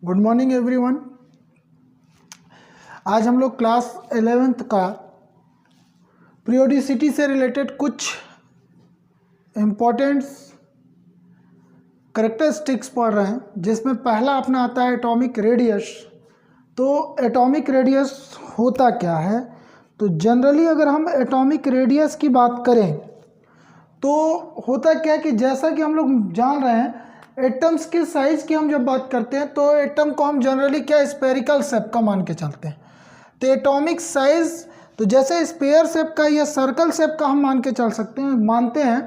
Good morning everyone. आज हम लोग क्लास 11th का पीरियोडिसिटी से रिलेटेड कुछ इम्पोर्टेंट करेक्टरिस्टिक्स पढ़ रहे हैं, जिसमें पहला अपना आता है एटॉमिक रेडियस। तो एटॉमिक रेडियस होता क्या है? तो जनरली अगर हम एटॉमिक रेडियस की बात करें तो होता क्या है कि जैसा कि हम लोग जान रहे हैं एटम्स के साइज़ की हम जब बात करते हैं तो एटम को हम जनरली क्या स्फेरिकल शेप का मान के चलते हैं। तो एटॉमिक साइज़ तो जैसे स्पेयर शेप का या सर्कल शेप का हम मान के चल सकते हैं मानते हैं।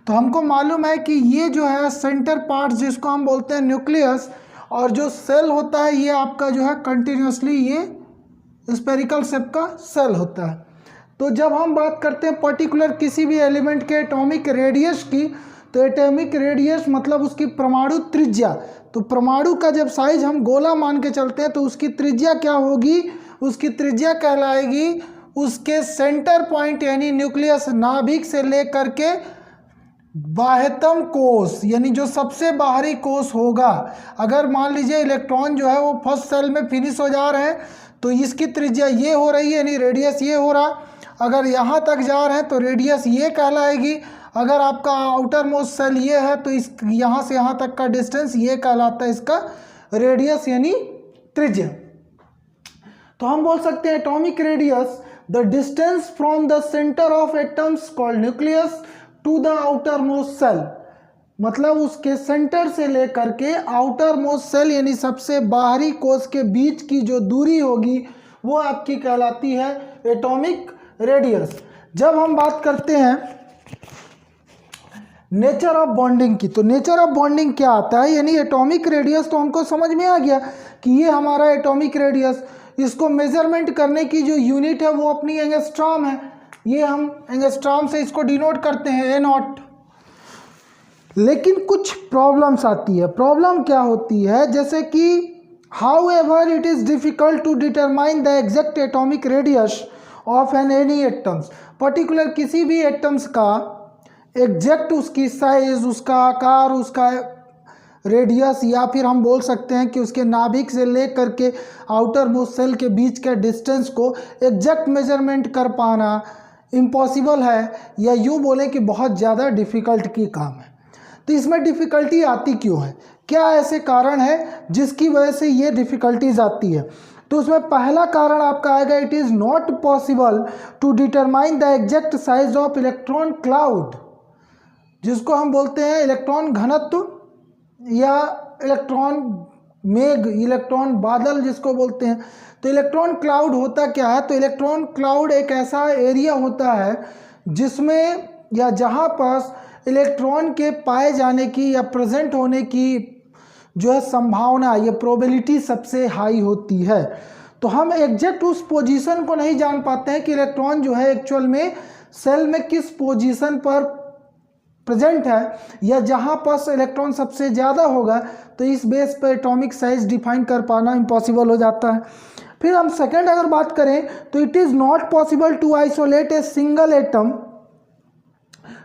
तो हमको मालूम है कि ये जो है सेंटर पार्ट जिसको हम बोलते हैं न्यूक्लियस, और जो सेल होता है ये आपका जो है कंटिन्यूसली ये स्फेरिकल शेप का सेल होता है। तो जब हम बात करते हैं पर्टिकुलर किसी भी एलिमेंट के एटॉमिक रेडियस की, तो एटॉमिक रेडियस मतलब उसकी परमाणु त्रिज्या। तो परमाणु का जब साइज हम गोला मान के चलते हैं तो उसकी त्रिज्या क्या होगी? उसकी त्रिज्या कहलाएगी उसके सेंटर पॉइंट यानी न्यूक्लियस नाभिक से लेकर के बाह्यतम कोष यानी जो सबसे बाहरी कोष होगा। अगर मान लीजिए इलेक्ट्रॉन जो है वो फर्स्ट सेल में फिनिश हो जा रहे हैं तो इसकी त्रिज्या ये हो रही है यानी रेडियस ये हो रहा। अगर यहाँ तक जा रहे हैं तो रेडियस ये कहलाएगी। अगर आपका आउटर मोस्ट सेल ये है तो इस यहाँ से यहाँ तक का डिस्टेंस ये कहलाता है इसका रेडियस यानी त्रिज्या। तो हम बोल सकते हैं atomic radius the distance from the centre of atoms called nucleus to the outermost shell, मतलब उसके सेंटर से लेकर के आउटर मोस्ट सेल यानी सबसे बाहरी कोष के बीच की जो दूरी होगी वो आपकी कहलाती है एटॉमिक रेडियस। जब हम बात करते हैं नेचर ऑफ बॉन्डिंग की, तो नेचर ऑफ बॉन्डिंग क्या आता है? यानी एटॉमिक रेडियस तो हमको समझ में आ गया कि ये हमारा एटॉमिक रेडियस, इसको मेजरमेंट करने की जो यूनिट है वो अपनी एंगस्ट्रॉम है। ये हम एंगस्ट्रॉम से इसको डिनोट करते हैं ए नॉट। लेकिन कुछ प्रॉब्लम्स आती है। प्रॉब्लम क्या होती है? जैसे कि however it is difficult to determine the exact atomic radius of an any atoms. Particular किसी भी एटम्स का एग्जैक्ट उसकी साइज, उसका आकार, उसका रेडियस, या फिर हम बोल सकते हैं कि उसके नाभिक से लेकर के आउटर मोस्ट सेल के बीच के डिस्टेंस को एग्जैक्ट मेजरमेंट कर पाना इम्पॉसिबल है, या यूँ बोलें कि बहुत ज़्यादा डिफ़िकल्ट की काम है। तो इसमें डिफ़िकल्टी आती क्यों है? क्या ऐसे कारण है जिसकी वजह से ये डिफ़िकल्टीज आती है? तो उसमें पहला कारण आपका आएगा it is not possible to determine the exact size of electron cloud, जिसको हम बोलते हैं इलेक्ट्रॉन घनत्व या इलेक्ट्रॉन मेघ, इलेक्ट्रॉन बादल जिसको बोलते हैं। तो इलेक्ट्रॉन क्लाउड होता क्या है? तो इलेक्ट्रॉन क्लाउड एक ऐसा एरिया होता है जिसमें या जहाँ पास इलेक्ट्रॉन के पाए जाने की या प्रेजेंट होने की जो है संभावना या प्रोबेबिलिटी सबसे हाई होती है। तो हम एग्जैक्ट उस पोजीशन को नहीं जान पाते हैं कि इलेक्ट्रॉन जो है एक्चुअल में सेल में किस पोजीशन पर प्रेजेंट है, या जहाँ पास इलेक्ट्रॉन सबसे ज़्यादा होगा तो इस बेस पर एटॉमिक साइज डिफाइन कर पाना इम्पॉसिबल हो जाता है। फिर हम सेकेंड अगर बात करें तो it is not possible to isolate a single atom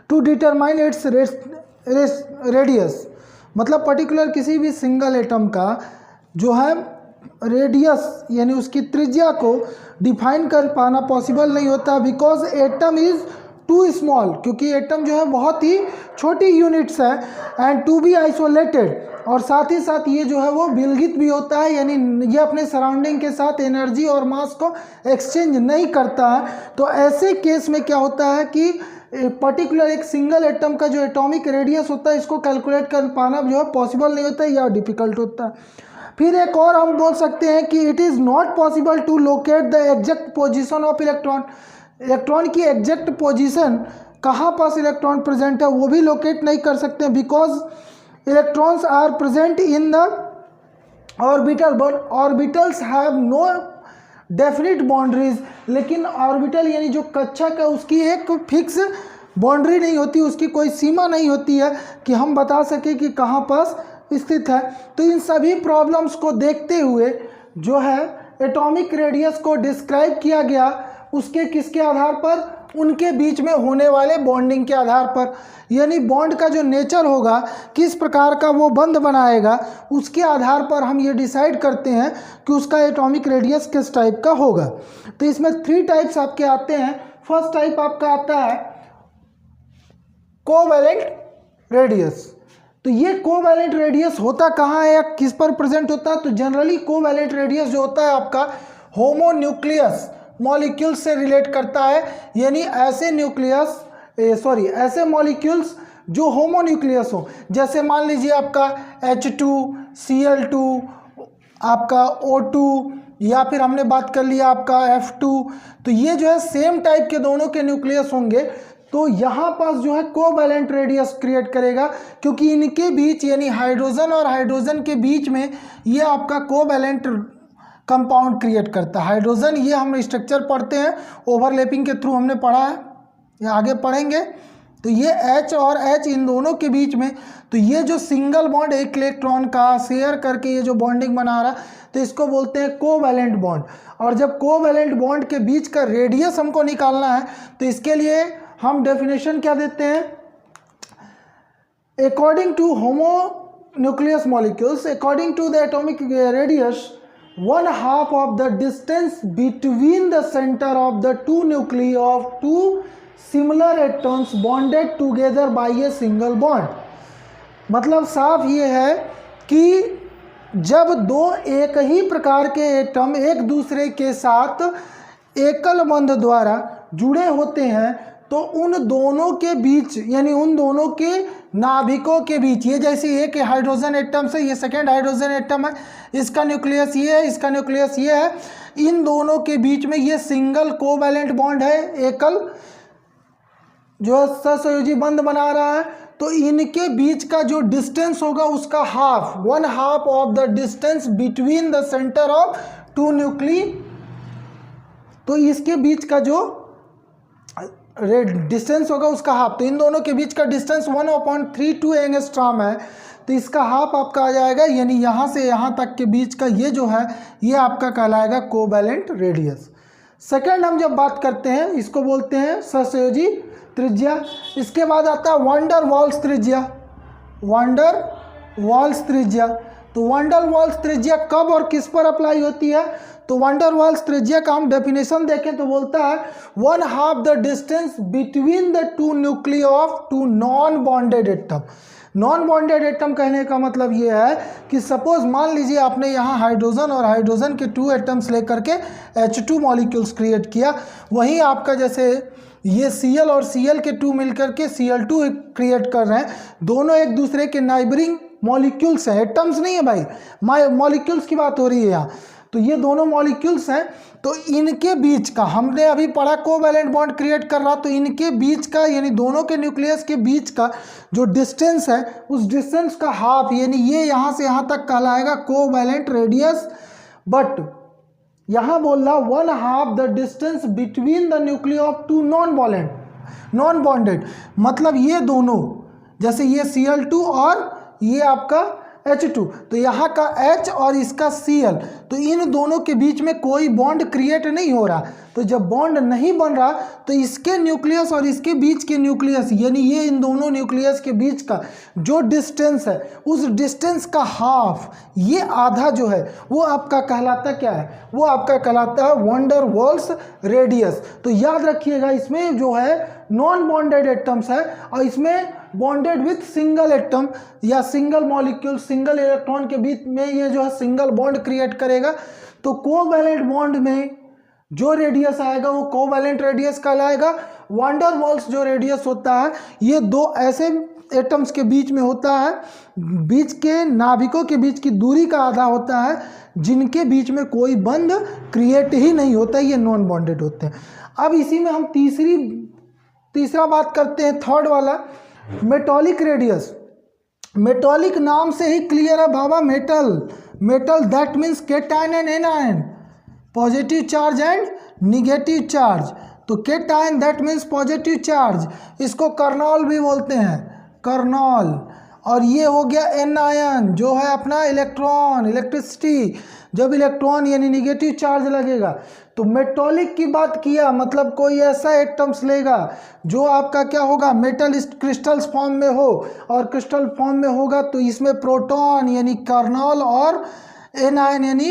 to determine its radius, मतलब पर्टिकुलर किसी भी सिंगल एटम का जो है रेडियस यानी उसकी त्रिज्या को डिफाइन कर पाना पॉसिबल नहीं होता, because atom is too small, क्योंकि एटम जो है बहुत ही छोटी यूनिट्स है, एंड टू बी आइसोलेटेड, और साथ ही साथ ये जो है वो विलगित भी होता है, यानी ये अपने सराउंडिंग के साथ एनर्जी और मास को एक्सचेंज नहीं करता है। तो ऐसे केस में क्या होता है कि पर्टिकुलर एक सिंगल एटम का जो एटॉमिक रेडियस होता है इसको कैलकुलेट कर पाना जो है पॉसिबल नहीं होता है या डिफ़िकल्ट होता है। फिर एक और हम बोल सकते हैं कि it is not possible to locate the exact position of electron. Electron की एग्जैक्ट पोजीशन कहाँ पास इलेक्ट्रॉन प्रेजेंट है वो भी लोकेट नहीं कर सकते, because electrons are present in the orbital, but orbitals have no definite boundaries. लेकिन ऑर्बिटल यानी जो कक्षक है उसकी एक फिक्स बाउंड्री नहीं होती, उसकी कोई सीमा नहीं होती है कि हम बता सकें कि कहाँ पास स्थित है। तो इन सभी प्रॉब्लम्स को देखते हुए जो है एटॉमिक रेडियस को डिस्क्राइब किया गया, उसके किसके आधार पर? उनके बीच में होने वाले बॉन्डिंग के आधार पर, यानी बॉन्ड का जो नेचर होगा, किस प्रकार का वो बंध बनाएगा, उसके आधार पर हम ये डिसाइड करते हैं कि उसका एटॉमिक रेडियस किस टाइप का होगा। तो इसमें 3 टाइप्स आपके आते हैं। फर्स्ट टाइप आपका आता है कोवैलेंट रेडियस। तो ये कोवैलेंट रेडियस होता कहाँ है या किस पर प्रेजेंट होता है? तो जनरली कोवैलेंट रेडियस जो होता है आपका होमोन्यूक्लियस मॉलिक्यूल से रिलेट करता है, यानी ऐसे ऐसे मॉलिक्यूल्स जो होमोन्यूक्लियस हो। जैसे मान लीजिए आपका H2Cl2, आपका O2, या फिर हमने बात कर लिया आपका F2। तो ये जो है सेम टाइप के दोनों के न्यूक्लियस होंगे, तो यहाँ पास जो है कोवैलेंट रेडियस क्रिएट करेगा, क्योंकि इनके बीच यानी हाइड्रोजन और हाइड्रोजन के बीच में ये आपका कोवैलेंट कंपाउंड क्रिएट करता है। हाइड्रोजन, ये हम स्ट्रक्चर पढ़ते हैं, ओवरलैपिंग के थ्रू हमने पढ़ा है या आगे पढ़ेंगे। तो ये H और H इन दोनों के बीच में, तो ये जो सिंगल बॉन्ड एक इलेक्ट्रॉन का शेयर करके ये जो बॉन्डिंग बना रहा, तो इसको बोलते हैं कोवैलेंट बॉन्ड। और जब कोवैलेंट बॉन्ड के बीच का रेडियस हमको निकालना है, तो इसके लिए हम डेफिनेशन क्या देते हैं? According to homonuclear molecules, according to the atomic radius, 1/2 of the distance between the center of the two nuclei of two similar atoms bonded together by a single bond। मतलब साफ ये है कि जब दो एक ही प्रकार के एटम एक दूसरे के साथ एकल बंध द्वारा जुड़े होते हैं, तो उन दोनों के बीच यानी उन दोनों के नाभिकों के बीच, ये जैसे एक हाइड्रोजन एटम से ये सेकेंड हाइड्रोजन एटम है, इसका न्यूक्लियस ये है, इसका न्यूक्लियस ये है, इन दोनों के बीच में ये सिंगल कोवैलेंट बॉन्ड है, एकल जो सहसंयोजी बंध बना रहा है। तो इनके बीच का जो डिस्टेंस होगा उसका half, 1/2 of the distance between the centre of two nuclei, तो इसके बीच का जो डिस्टेंस होगा उसका हाफ। तो इन दोनों के बीच का डिस्टेंस 1/32 एंगस्ट्रॉम है, तो इसका हाफ आपका आ जाएगा, यानी यहाँ से यहाँ तक के बीच का ये जो है ये आपका कहलाएगा कोवैलेंट रेडियस। सेकंड हम जब बात करते हैं, इसको बोलते हैं सहसंयोजी त्रिज्या। इसके बाद आता है वंडर वाल्स त्रिज्या। वंडर वाल्स त्रिज्या, तो वंडर वाल्स त्रिज्या कब और किस पर अप्लाई होती है? तो वंडर वाल्स त्रिज्या का हम डेफिनेशन देखें तो बोलता है 1/2 the distance between the two nuclei of two non bonded atom. Non bonded atom कहने का मतलब ये है कि सपोज मान लीजिए आपने यहाँ हाइड्रोजन और हाइड्रोजन के 2 एटम्स लेकर के H2 मॉलिक्यूल्स क्रिएट किया, वहीं आपका जैसे ये Cl और Cl के 2 मिलकर के Cl2 क्रिएट कर रहे हैं, दोनों एक दूसरे के नाइबरिंग मॉलिक्यूल्स हैं, एटम्स नहीं है भाई, मॉलिक्यूल्स की बात हो रही है यहाँ। तो ये दोनों मॉलिक्यूल्स हैं, तो इनके बीच का हमने अभी पढ़ा कोवैलेंट बॉन्ड क्रिएट कर रहा, तो इनके बीच का यानी दोनों के न्यूक्लियस के बीच का जो डिस्टेंस है उस डिस्टेंस का हाफ, यानी ये यहाँ से यहाँ तक कहलाएगा कोवैलेंट रेडियस। बट यहाँ बोल रहा 1/2 the distance between the nuclei of two non bonded, मतलब ये दोनों जैसे ये Cl2 और ये आपका H2, तो यहाँ का H और इसका Cl, तो इन दोनों के बीच में कोई बॉन्ड क्रिएट नहीं हो रहा। तो जब बॉन्ड नहीं बन रहा तो इसके न्यूक्लियस और इसके बीच के न्यूक्लियस यानी ये इन दोनों न्यूक्लियस के बीच का जो डिस्टेंस है उस डिस्टेंस का हाफ, ये आधा जो है वो आपका कहलाता क्या है? वो आपका कहलाता है वंडर वाल्स रेडियस। तो याद रखिएगा इसमें जो है नॉन बॉन्डेड एटम्स है और इसमें बॉन्डेड विथ सिंगल एटम या सिंगल मॉलिक्यूल सिंगल इलेक्ट्रॉन के बीच में ये जो है सिंगल बॉन्ड क्रिएट करेगा। तो कोवैलेंट बॉन्ड में जो रेडियस आएगा वो कोवैलेंट रेडियस कहलाएगा। वंडर वाल्स जो रेडियस होता है ये दो ऐसे एटम्स के बीच में होता है, बीच के नाभिकों के बीच की दूरी का आधा होता है, जिनके बीच में कोई बंध क्रिएट ही नहीं होता, ये नॉन बॉन्डेड होते हैं। अब इसी में हम तीसरा बात करते हैं, थर्ड वाला मेटॉलिक रेडियस। मेटॉलिक नाम से ही क्लियर है बाबा, metal that means cation and anion, positive charge and negative charge. तो cation that means positive charge, इसको कर्नॉल भी बोलते हैं, कर्नॉल। और ये हो गया एनायन जो है अपना इलेक्ट्रॉन, इलेक्ट्रिसिटी। जब इलेक्ट्रॉन यानी निगेटिव चार्ज लगेगा। तो मेटॉलिक की बात किया, मतलब कोई ऐसा एटम्स लेगा जो आपका क्या होगा, मेटल क्रिस्टल्स फॉर्म में हो, और क्रिस्टल फॉर्म में होगा तो इसमें प्रोटॉन यानी कर्नल और एनायन यानी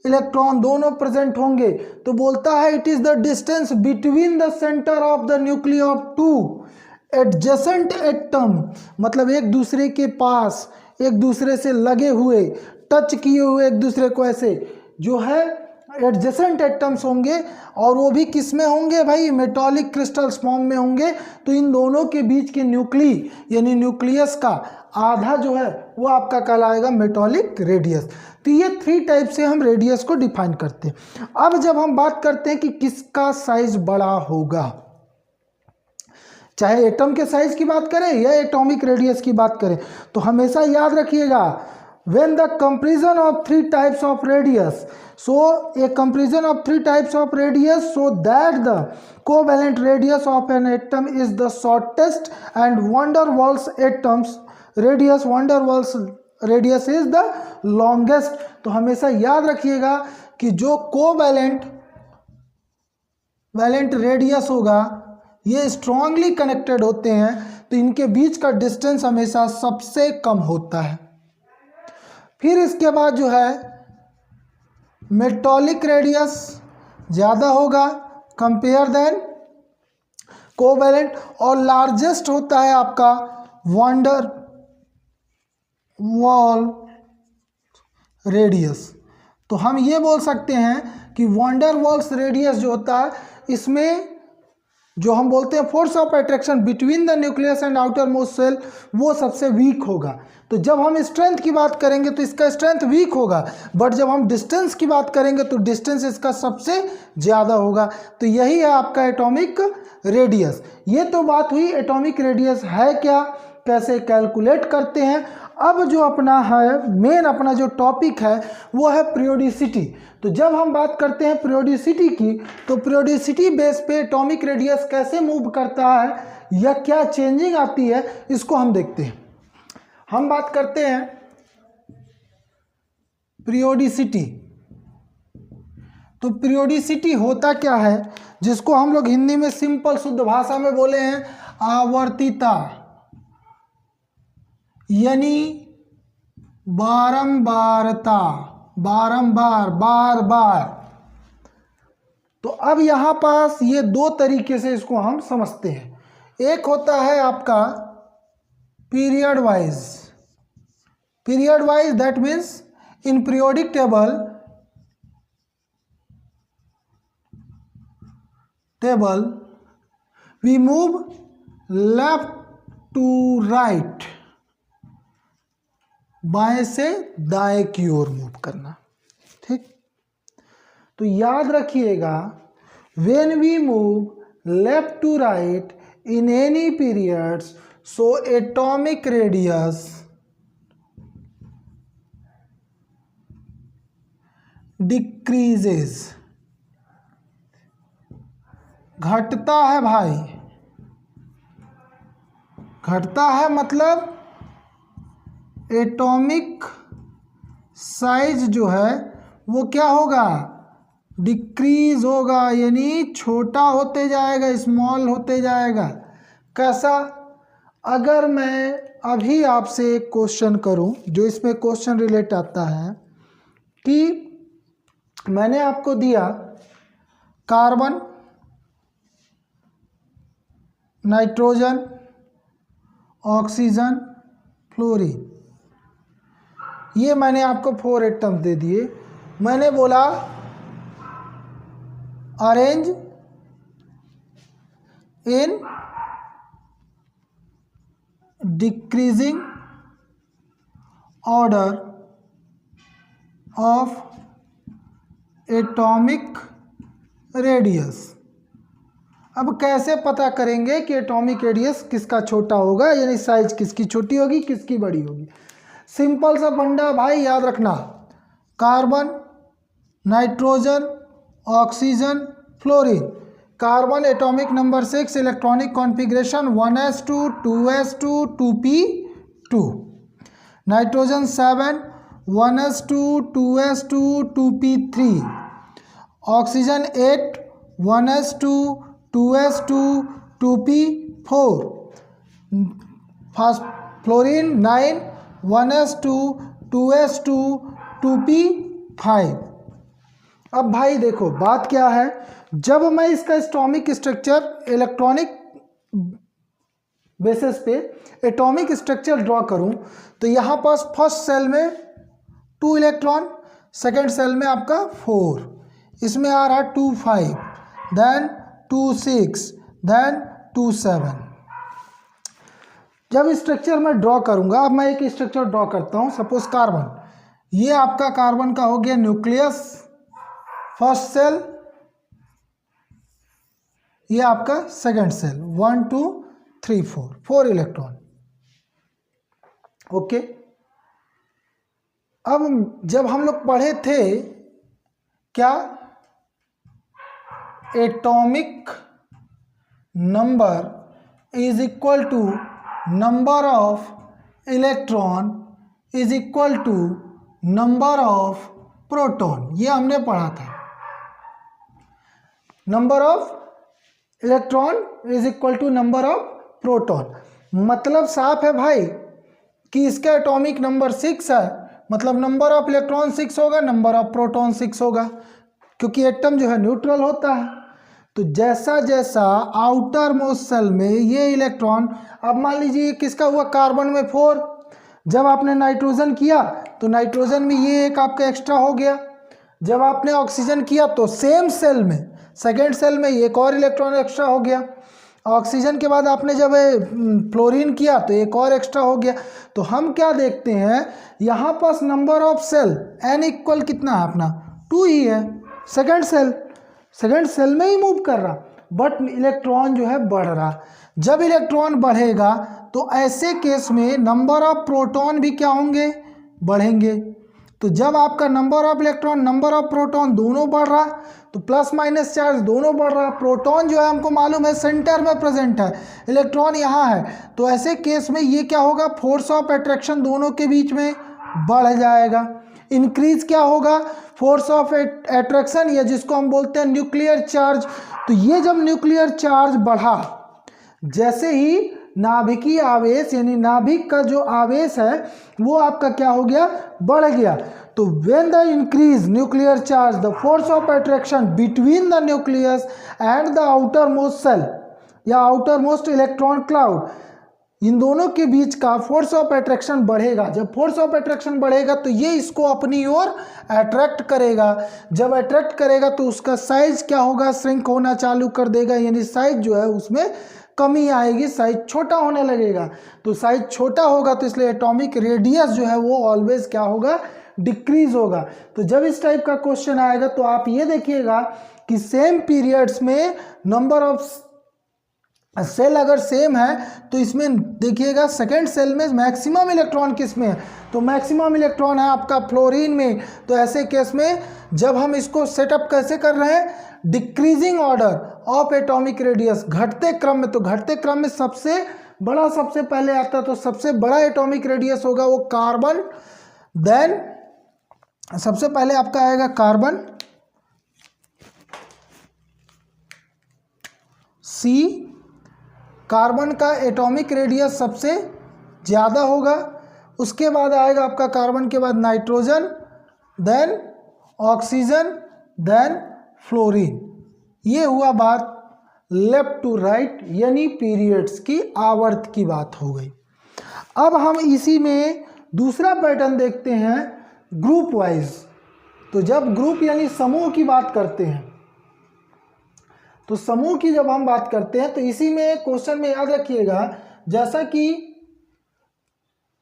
इलेक्ट्रॉन दोनों प्रेजेंट होंगे। तो बोलता है it is the distance between the centre of the nucleus of two adjacent atom, मतलब एक दूसरे के पास, एक दूसरे से लगे हुए, टच किए हुए एक दूसरे को, ऐसे जो है एडजेसेंट एटम्स होंगे, और वो भी किस में होंगे भाई, मेटॉलिक क्रिस्टल्स फॉर्म में होंगे। तो इन दोनों के बीच के न्यूक्ली यानी न्यूक्लियस का आधा जो है वो आपका कहलाएगा मेटॉलिक रेडियस। तो ये 3 टाइप से हम रेडियस को डिफाइन करते हैं। अब जब हम बात करते हैं कि किसका साइज बड़ा होगा, चाहे एटम के साइज की बात करें या एटॉमिक रेडियस की बात करें, तो हमेशा याद रखिएगा when the comparison of 3 types of radius, so a comparison of 3 types of radius so that the covalent radius of an atom is the shortest and van der Waals atoms radius, van der Waals radius is the longest। तो हमेशा याद रखिएगा कि जो covalent radius होगा ये strongly connected होते हैं, तो इनके बीच का डिस्टेंस हमेशा सबसे कम होता है। फिर इसके बाद जो है मेटॉलिक रेडियस ज़्यादा होगा कंपेयर देन कोवैलेंट, और लार्जेस्ट होता है आपका van der Waals रेडियस। तो हम ये बोल सकते हैं कि van der Waals रेडियस जो होता है, इसमें जो हम बोलते हैं force of attraction between the nucleus and outermost shell, वो सबसे वीक होगा। तो जब हम स्ट्रेंथ की बात करेंगे तो इसका स्ट्रेंथ वीक होगा, बट जब हम डिस्टेंस की बात करेंगे तो डिस्टेंस इसका सबसे ज़्यादा होगा। तो यही है आपका एटॉमिक रेडियस। ये तो बात हुई एटॉमिक रेडियस है क्या, कैसे कैलकुलेट करते हैं। अब जो अपना है मेन अपना जो टॉपिक है वो है पीरियोडिसिटी। तो जब हम बात करते हैं पीरियोडिसिटी की, तो पीरियोडिसिटी बेस पे एटॉमिक रेडियस कैसे मूव करता है या क्या चेंजिंग आती है, इसको हम देखते हैं। हम बात करते हैं पीरियोडिसिटी। तो पीरियोडिसिटी होता क्या है, जिसको हम लोग हिंदी में सिंपल शुद्ध भाषा में बोले हैं आवर्तिता, यानी बारंबारता, बारंबार, बार बार। तो अब यहां पास ये 2 तरीके से इसको हम समझते हैं। एक होता है आपका period wise. Period wise that means in periodic table we move left to right, बाएं से दाएं की ओर मूव करना, ठीक। तो याद रखिएगा when we move left to right in any periods, so atomic radius decreases, घटता है भाई, घटता है, मतलब एटॉमिक साइज जो है वो क्या होगा, डिक्रीज होगा, यानी छोटा होते जाएगा, स्मॉल होते जाएगा। कैसा, अगर मैं अभी आपसे एक क्वेश्चन करूं, जो इसमें क्वेश्चन रिलेट आता है कि मैंने आपको दिया कार्बन, नाइट्रोजन, ऑक्सीजन, फ्लोरीन, ये मैंने आपको 4 एटम्स दे दिए। मैंने बोला arrange in decreasing order of atomic radius. अब कैसे पता करेंगे कि एटॉमिक रेडियस किसका छोटा होगा, यानी साइज किसकी छोटी होगी किसकी बड़ी होगी। सिंपल सा फंडा भाई याद रखना, carbon, nitrogen, oxygen, fluorine. Carbon atomic number 6, electronic configuration 1s2 2s2 2p2। Nitrogen 7, 1s2 2s2 2p3, oxygen 8 1s2 2s2 2p4, fluorine 9 1s2 2s2 2p5। अब भाई देखो बात क्या है, जब मैं इसका एटॉमिक स्ट्रक्चर इलेक्ट्रॉनिक बेसिस पे एटॉमिक स्ट्रक्चर ड्रॉ करूं तो यहाँ पास फर्स्ट सेल में 2 इलेक्ट्रॉन, सेकेंड सेल में आपका 4, इसमें आ रहा 2 5, देन 2 6, देन 2 7। जब स्ट्रक्चर मैं ड्रॉ करूंगा, अब मैं एक स्ट्रक्चर ड्रॉ करता हूं, सपोज कार्बन, ये आपका कार्बन का हो गया न्यूक्लियस, फर्स्ट सेल, ये आपका सेकेंड सेल, 1 2 3 4, 4 इलेक्ट्रॉन। ओके, अब जब हम लोग पढ़े थे क्या, atomic number is equal to number of electron is equal to number of proton, ये हमने पढ़ा था। Number of electron is equal to number of proton, मतलब साफ है भाई कि इसका एटॉमिक नंबर 6 है, मतलब नंबर ऑफ इलेक्ट्रॉन 6 होगा, नंबर ऑफ प्रोटॉन 6 होगा, क्योंकि एटम जो है न्यूट्रल होता है। तो जैसा जैसा आउटर मोस्ट सेल में ये इलेक्ट्रॉन, अब मान लीजिए किसका हुआ, कार्बन में 4, जब आपने नाइट्रोजन किया तो नाइट्रोजन में ये एक आपका एक्स्ट्रा हो गया, जब आपने ऑक्सीजन किया तो सेम सेल में सेकेंड सेल में एक और इलेक्ट्रॉन एक्स्ट्रा हो गया, ऑक्सीजन के बाद आपने जब फ्लोरीन किया तो एक और एक्स्ट्रा हो गया। तो हम क्या देखते हैं, यहाँ पास number of cell n equal कितना है अपना 2 ही है, सेकेंड सेल में ही मूव कर रहा, बट इलेक्ट्रॉन जो है बढ़ रहा। जब इलेक्ट्रॉन बढ़ेगा तो ऐसे केस में नंबर ऑफ प्रोटॉन भी क्या होंगे, बढ़ेंगे। तो जब आपका number of electron number of proton दोनों बढ़ रहा तो प्लस माइनस चार्ज दोनों बढ़ रहा, प्रोटॉन जो है हमको मालूम है सेंटर में प्रेजेंट है, इलेक्ट्रॉन यहाँ है, तो ऐसे केस में ये क्या होगा, फोर्स ऑफ अट्रैक्शन दोनों के बीच में बढ़ जाएगा। इंक्रीज क्या होगा, फोर्स ऑफ अट्रैक्शन, या जिसको हम बोलते हैं न्यूक्लियर चार्ज। तो ये जब न्यूक्लियर चार्ज बढ़ा, जैसे ही नाभिकीय आवेश यानी नाभिक का जो आवेश है वो आपका क्या हो गया, बढ़ गया। तो when the increase nuclear charge the force of attraction between the nucleus and the outermost shell या आउटर मोस्ट इलेक्ट्रॉन क्लाउड, इन दोनों के बीच का फोर्स ऑफ अट्रैक्शन बढ़ेगा। जब फोर्स ऑफ अट्रैक्शन बढ़ेगा तो ये इसको अपनी ओर अट्रैक्ट करेगा, जब अट्रैक्ट करेगा तो उसका साइज क्या होगा, श्रिंक होना चालू कर देगा, यानी साइज जो है उसमें कमी आएगी, साइज छोटा होने लगेगा। तो साइज छोटा होगा तो इसलिए एटॉमिक रेडियस जो है वो ऑलवेज क्या होगा, डिक्रीज होगा। तो जब इस टाइप का क्वेश्चन आएगा तो आप ये देखिएगा कि सेम पीरियड्स में नंबर ऑफ सेल अगर सेम है तो इसमें देखिएगा सेकेंड सेल में मैक्सिमम इलेक्ट्रॉन किस में है, तो मैक्सिमम इलेक्ट्रॉन है आपका फ्लोरीन में। तो ऐसे केस में जब हम इसको सेटअप कैसे कर रहे हैं, decreasing order of atomic radius, घटते क्रम में। तो घटते क्रम में सबसे बड़ा सबसे पहले आता, तो सबसे बड़ा एटॉमिक रेडियस होगा वो कार्बन, देन सबसे पहले आपका आएगा कार्बन, सी, कार्बन का एटॉमिक रेडियस सबसे ज़्यादा होगा, उसके बाद आएगा आपका कार्बन के बाद nitrogen, then oxygen, then fluorine. ये हुआ बात लेफ्ट टू राइट यानी पीरियड्स की, आवर्त की बात हो गई। अब हम इसी में दूसरा पैटर्न देखते हैं ग्रुप वाइज। तो जब ग्रुप यानी समूह की बात करते हैं, तो समूह की जब हम बात करते हैं तो इसी में क्वेश्चन में याद रखिएगा, जैसा कि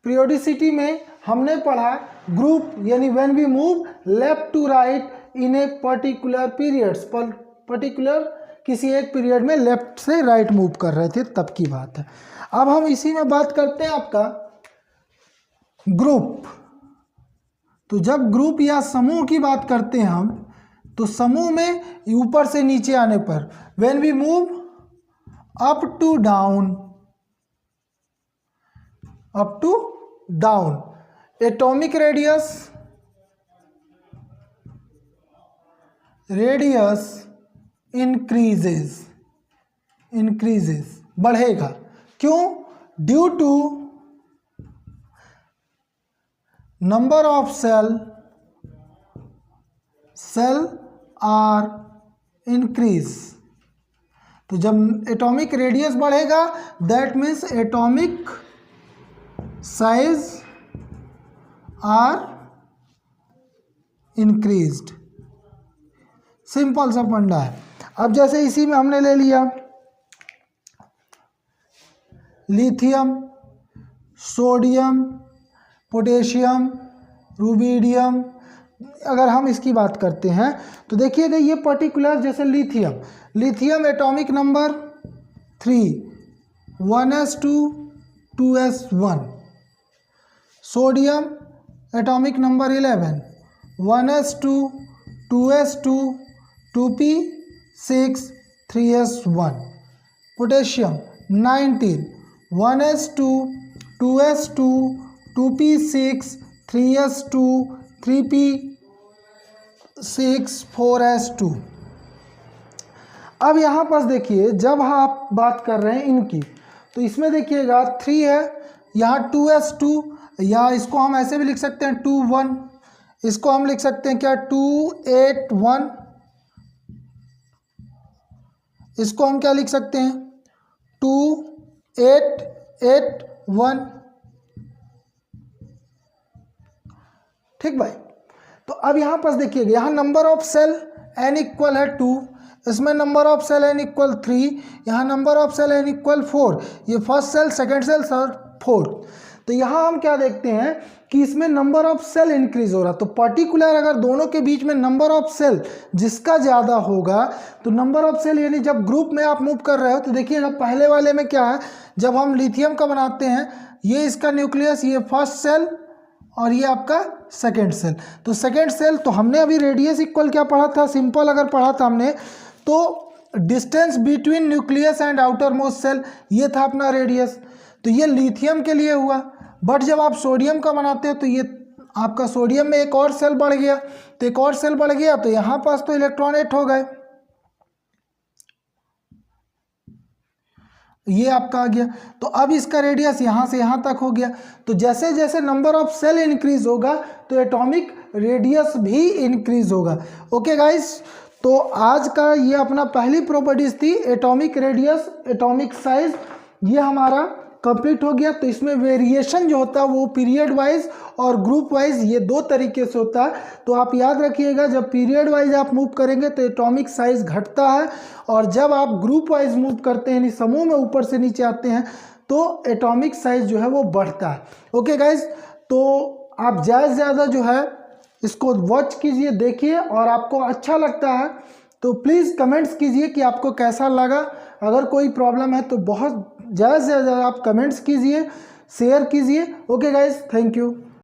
पीरियोडिसिटी में हमने पढ़ा ग्रुप यानी when we move left to right in a particular periods, particular किसी एक पीरियड में लेफ्ट से राइट मूव कर रहे थे तब की बात है। अब हम इसी में बात करते हैं आपका ग्रुप। तो जब ग्रुप या समूह की बात करते हैं हम, तो समूह में ऊपर से नीचे आने पर when we move up to down atomic radius radius increases बढ़ेगा। क्यों? Due to number of shell are increase. तो जब एटॉमिक रेडियस बढ़ेगा that means atomic size are increased. Simple सा फंडा है। अब जैसे इसी में हमने ले लिया लिथियम, सोडियम, पोटेशियम, रुबिडियम। अगर हम इसकी बात करते हैं तो देखिएगा ये पर्टिकुलर जैसे lithium atomic number 3 1s2 2s1, sodium atomic number 11 1s2 2s2 2p6 3s1, potassium 19 1s2 2s2 2p6 3s2 3p6 4s2। अब यहाँ पास देखिए जब आप बात कर रहे हैं इनकी तो इसमें देखिएगा 3 है, यहाँ 2s2, या इसको हम ऐसे भी लिख सकते हैं 2 1, इसको हम लिख सकते हैं क्या 2 8 1, इसको हम क्या लिख सकते हैं 2 8 8 1। ठीक भाई। तो अब यहाँ पास देखिएगा यहाँ number of cell n equal है 2, इसमें number of cell n equal 3, यहाँ number of cell n equal 4। ये first shell, second shell, third, fourth. तो यहाँ हम क्या देखते हैं कि इसमें नंबर ऑफ सेल इंक्रीज हो रहा। तो पर्टिकुलर अगर दोनों के बीच में नंबर ऑफ सेल जिसका ज़्यादा होगा तो नंबर ऑफ सेल यानी जब ग्रुप में आप मूव कर रहे हो तो देखिएगा पहले वाले में क्या है, जब हम लिथियम का बनाते हैं ये इसका न्यूक्लियस, ये फर्स्ट सेल और ये आपका सेकेंड सेल। तो सेकेंड सेल तो हमने अभी रेडियस इक्वल क्या पढ़ा था, सिंपल अगर पढ़ा था हमने तो distance between nucleus and outermost shell, ये था अपना रेडियस। तो ये लिथियम के लिए हुआ। बट जब आप सोडियम का बनाते हो तो ये आपका सोडियम में एक और सेल बढ़ गया, तो एक और सेल बढ़ गया तो यहाँ पास तो इलेक्ट्रॉन 8 हो गए, ये आपका आ गया। तो अब इसका रेडियस यहाँ से यहाँ तक हो गया। तो जैसे जैसे नंबर ऑफ सेल इंक्रीज होगा तो एटॉमिक रेडियस भी इंक्रीज होगा। ओके गाइस, तो आज का ये अपना पहली प्रॉपर्टीज थी एटॉमिक रेडियस, एटॉमिक साइज, ये हमारा कंप्लीट हो गया। तो इसमें वेरिएशन जो होता है वो पीरियड वाइज और ग्रुप वाइज ये दो तरीके से होता है। तो आप याद रखिएगा जब पीरियड वाइज आप मूव करेंगे तो एटॉमिक साइज घटता है, और जब आप ग्रुप वाइज मूव करते हैं यानी समूह में ऊपर से नीचे आते हैं तो एटॉमिक साइज जो है वो बढ़ता है। ओके गाइज, तो आप ज़्यादा से ज़्यादा जो है इसको वॉच कीजिए, देखिए, और आपको अच्छा लगता है तो प्लीज़ कमेंट्स कीजिए कि आपको कैसा लगा। अगर कोई प्रॉब्लम है तो बहुत ज़्यादा से ज़्यादा आप कमेंट्स कीजिए, शेयर कीजिए। Okay guys, thank you.